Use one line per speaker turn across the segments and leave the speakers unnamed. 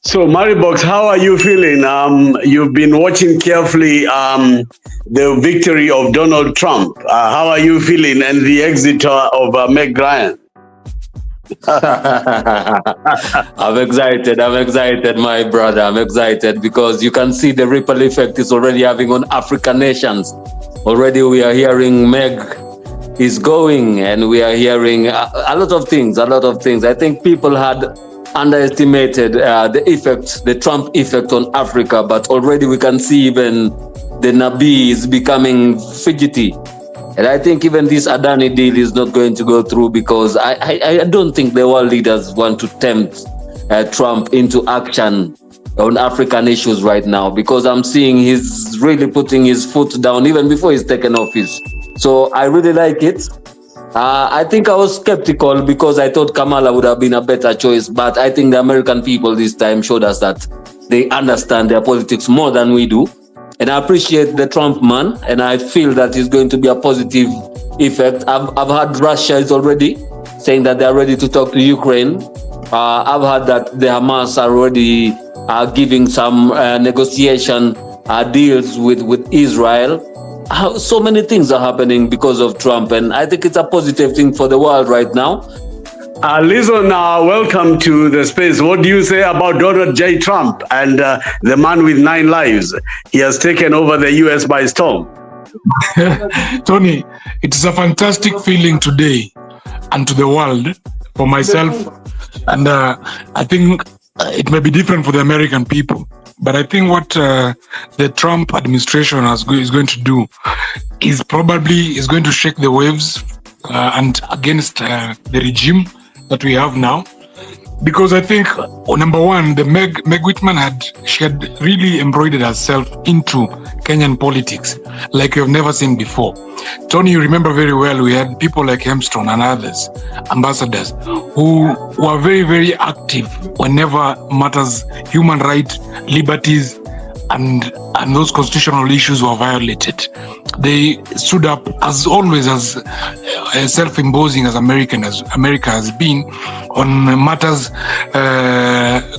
So, Maribox, how are you feeling? You've been watching carefully the victory of Donald Trump. How are you feeling and the exit of Meg Ryan?
I'm excited, my brother. I'm excited because you can see the ripple effect is already having on African nations. Already we are hearing Meg is going, and we are hearing a lot of things. I think people had underestimated the Trump effect on Africa, but already we can see even the Nabi is becoming fidgety. And I think even this Adani deal is not going to go through because I don't think the world leaders want to tempt Trump into action on African issues right now, because I'm seeing he's really putting his foot down even before he's taken office. So I really like it. I think I was skeptical because I thought Kamala would have been a better choice, but I think the American people this time showed us that they understand their politics more than we do. And I appreciate the Trump man, and I feel that it's going to be a positive effect. I've heard Russia is already saying that they're ready to talk to Ukraine. I've heard that the Hamas are already giving some negotiation deals with Israel. So many things are happening because of Trump, and I think it's a positive thing for the world right now.
Listen, welcome to the space. What do you say about Donald J. Trump and the man with 9 lives? He has taken over the U.S. by storm.
Tony, it's a fantastic feeling today and to the world for myself. And I think it may be different for the American people. But I think what the Trump administration is going to do is probably going to shake the waves and against the regime that we have now. Because I think, number one, the Meg Whitman she had really embroidered herself into Kenyan politics like we have never seen before. Tony, you remember very well, we had people like Hemstone and others, ambassadors, who were very, very active whenever matters, human rights, liberties, and those constitutional issues were violated. They stood up, as always, as self-imposing as America has been on matters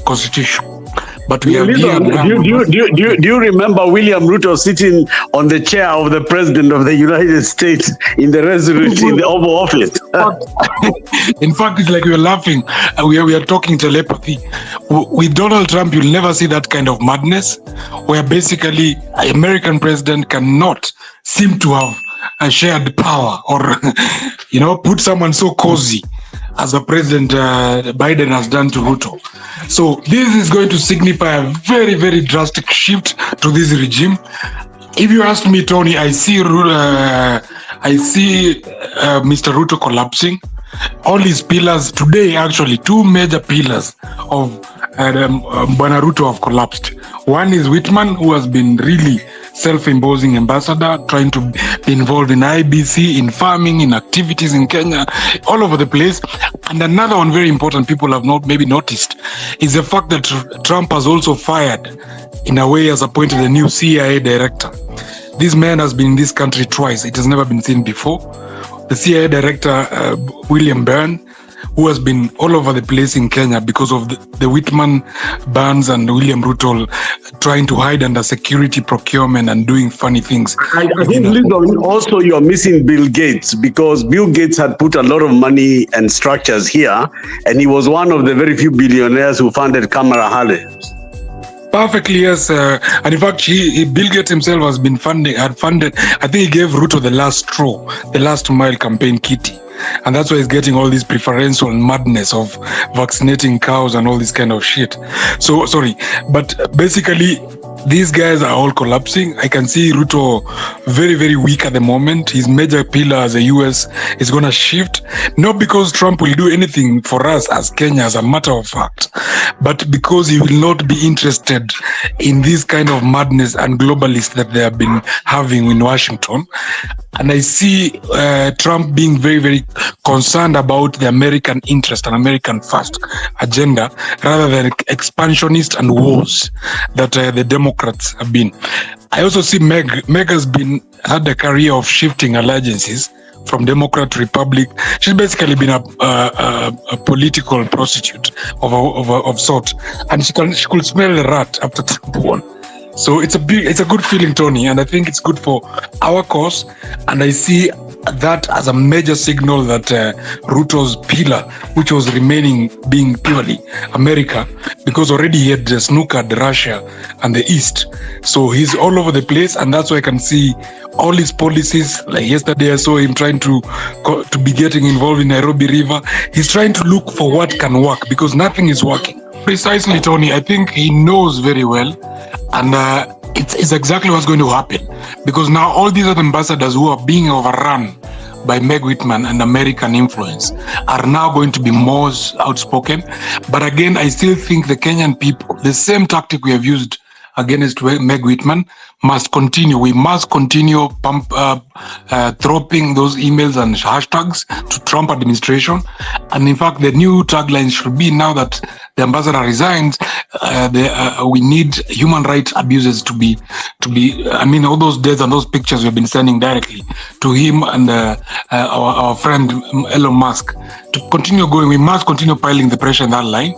constitution. But we have
do you remember William RUTO sitting on the chair of the President of the United States in the Oval Office?
In fact, it's like we were laughing. We are talking telepathy. With Donald Trump, you'll never see that kind of madness, where basically an American president cannot seem to have a shared power or, put someone so cozy as the President Biden has done to RUTO. So this is going to signify a very, very drastic shift to this regime. If you ask me, Tony, I see Mr. RUTO collapsing. All his pillars today, actually, 2 major pillars of Bwana RUTO have collapsed. One is Whitman, who has been really self-imposing ambassador, trying to be involved in IBC, in farming, in activities in Kenya, all over the place. And another one very important people have not maybe noticed is the fact that Trump has also fired, in a way, has appointed a new CIA director. This man has been in this country twice. It has never been seen before. The CIA director, William Byrne, who has been all over the place in Kenya because of the Whitman bans and William RUTO trying to hide under security procurement and doing funny things.
I think, also you're missing Bill Gates, because Bill Gates had put a lot of money and structures here, and he was one of the very few billionaires who funded Kamala Harris.
Perfectly, yes. And in fact, Bill Gates himself had funded, I think he gave RUTO the last straw, the last mile campaign kitty. And that's why he's getting all this preferential madness of vaccinating cows and all this kind of shit. So, sorry. But basically, these guys are all collapsing. I can see RUTO very, very weak at the moment. His major pillar as the US is going to shift. Not because Trump will do anything for us as Kenya, as a matter of fact, but because he will not be interested in this kind of madness and globalists that they have been having in Washington. And I see Trump being very, very concerned about the American interest and American first agenda rather than expansionist and wars that the Democrats have been. I also see Meg has had a career of shifting allegiances from Democrat to Republic. She's basically been a political prostitute of sort, and she could smell the rat after Trump won. So it's a good feeling, Tony, and I think it's good for our cause. And I see that as a major signal that RUTO's pillar, which was remaining being purely America, because already he had snookered Russia and the East. So he's all over the place, and that's why I can see all his policies. Like yesterday, I saw him trying to be getting involved in Nairobi River. He's trying to look for what can work, because nothing is working. Precisely, Tony. I think he knows very well, and it's exactly what's going to happen, because now all these other ambassadors who are being overrun by Meg Whitman and American influence are now going to be more outspoken. But again, I still think the Kenyan people, the same tactic we have used against Meg Whitman, must continue. We must continue dropping those emails and hashtags to Trump administration. And in fact, the new tagline should be, now that the ambassador resigns, we need human rights abuses to be. I mean, all those days and those pictures we've been sending directly to him and our friend Elon Musk to continue going. We must continue piling the pressure in that line,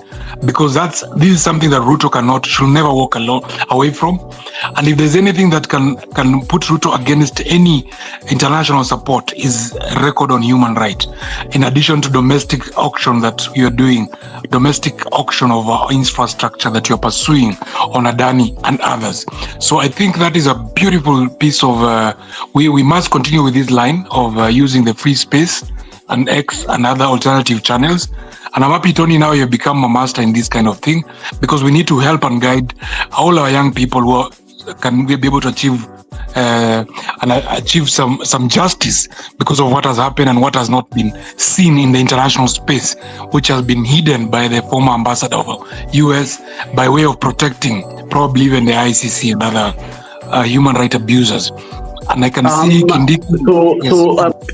because this is something that RUTO should never walk away from. And if there's anything that can put RUTO against any international support, is a record on human rights. In addition to domestic auction that you're doing, domestic auction of our infrastructure that you're pursuing on Adani and others. So I think that is a beautiful piece of, we must continue with this line of using the free space and X and other alternative channels. And I'm happy, Tony, now you've become a master in this kind of thing, because we need to help and guide all our young people who can be able to achieve some justice because of what has happened and what has not been seen in the international space, which has been hidden by the former ambassador of US by way of protecting probably even the ICC and other human rights abusers. And I can see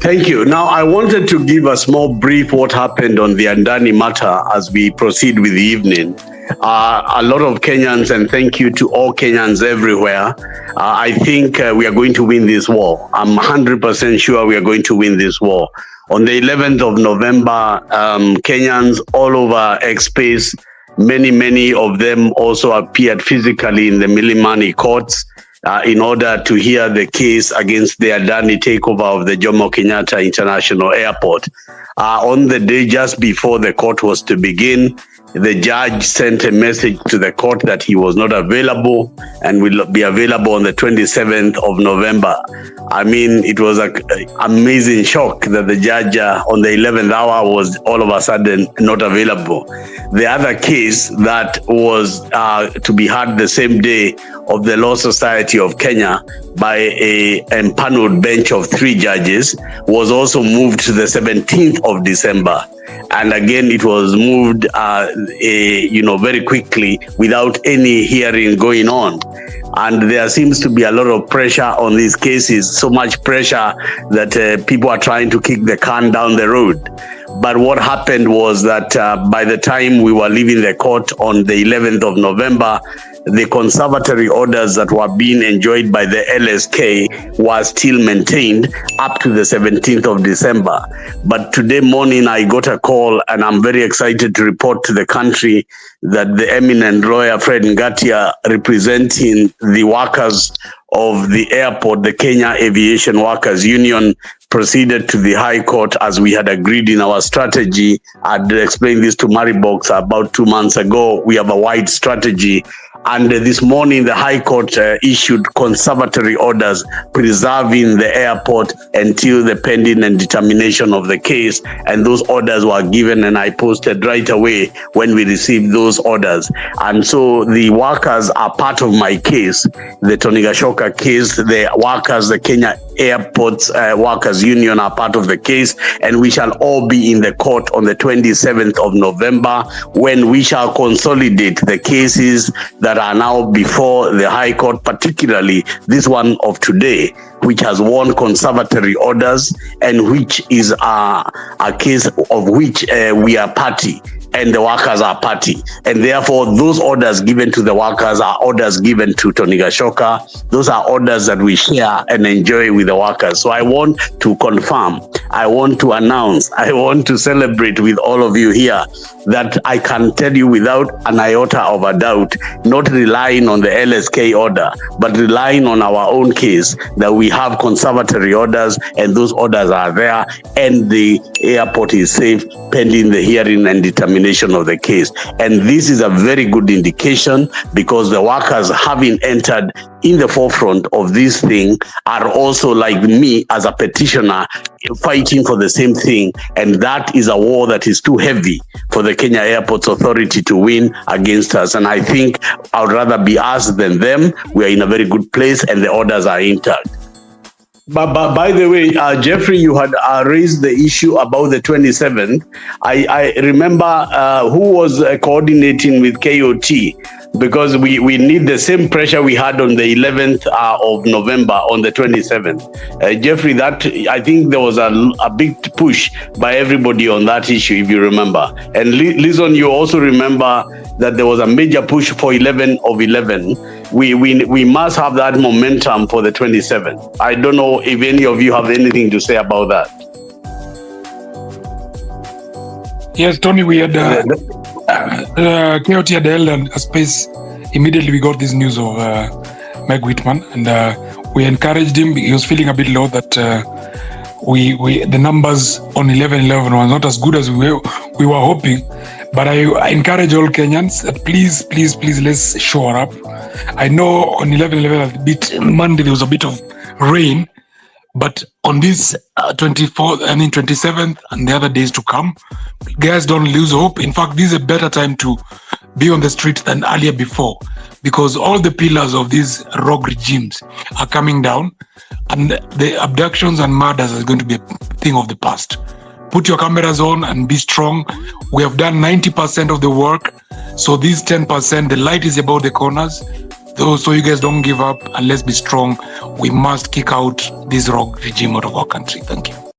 thank you. Now, I wanted to give a small brief what happened on the Adani matter as we proceed with the evening. A lot of Kenyans, and thank you to all Kenyans everywhere, I think we are going to win this war. I'm 100% sure we are going to win this war. On the 11th of November, Kenyans all over X space, many of them also appeared physically in the Milimani courts in order to hear the case against the Adani takeover of the Jomo Kenyatta International Airport. On the day just before the court was to begin, the judge sent a message to the court that he was not available and will be available on the 27th of November. I mean, it was an amazing shock that the judge on the 11th hour was all of a sudden not available. The other case that was to be heard the same day of the Law Society of Kenya by a empaneled bench of 3 judges was also moved to the 17th of December. And again, it was moved, very quickly without any hearing going on. And there seems to be a lot of pressure on these cases, so much pressure that people are trying to kick the can down the road. But what happened was that by the time we were leaving the court on the 11th of November, the conservatory orders that were being enjoyed by the LSK were still maintained up to the 17th of December. But today morning, I got a call, and I'm very excited to report to the country that the eminent lawyer, Fred Ngatia, representing the workers of the airport, the Kenya Aviation Workers Union, proceeded to the High Court as we had agreed in our strategy. I'd explained this to Maribox about 2 months ago. We have a wide strategy. And this morning, the High Court issued conservatory orders preserving the airport until the pending and determination of the case. And those orders were given, and I posted right away when we received those orders. And so the workers are part of my case, the Tony Gachoka case. The workers, the Kenya Airports Workers Union are part of the case, and we shall all be in the court on the 27th of November when we shall consolidate the cases that are now before the High Court, particularly this one of today, which has won conservatory orders and which is a case of which we are party. and the workers are party. And therefore, those orders given to the workers are orders given to Tony Gachoka. Those are orders that we share and enjoy with the workers. So I want to confirm, I want to announce, I want to celebrate with all of you here that I can tell you without an iota of a doubt, not relying on the LSK order, but relying on our own case, that we have conservatory orders and those orders are there and the airport is safe pending the hearing and determination of the case. And this is a very good indication because the workers having entered in the forefront of this thing are also like me as a petitioner fighting for the same thing. And that is a war that is too heavy for the Kenya Airports Authority to win against us. And I think I would rather be us than them. We are in a very good place and the orders are intact. But by the way, Jeffrey, you had raised the issue about the 27th. I remember who was coordinating with KOT, because we need the same pressure we had on the 11th of November on the 27th. Jeffrey, that I think there was a big push by everybody on that issue, if you remember. And Lizon, you also remember that there was a major push for 11 of 11. We must have that momentum for the 27th. I don't know if any of you have anything to say about that.
Yes, Tony, we had KOT had held a space. Immediately we got this news of Meg Whitman, and we encouraged him. He was feeling a bit low that the numbers on 11-11 were not as good as we were hoping. But I encourage all Kenyans that please, let's shore up. I know on 11-11 Monday there was a bit of rain, but on this 27th and the other days to come, guys, don't lose hope. In fact, this is a better time to be on the street than earlier before, because all the pillars of these rogue regimes are coming down, and the abductions and murders are going to be a thing of the past. Put your cameras on and be strong. We have done 90% of the work. So these 10%, the light is about the corners. So you guys don't give up, and let's be strong. We must kick out this rogue regime out of our country. Thank you.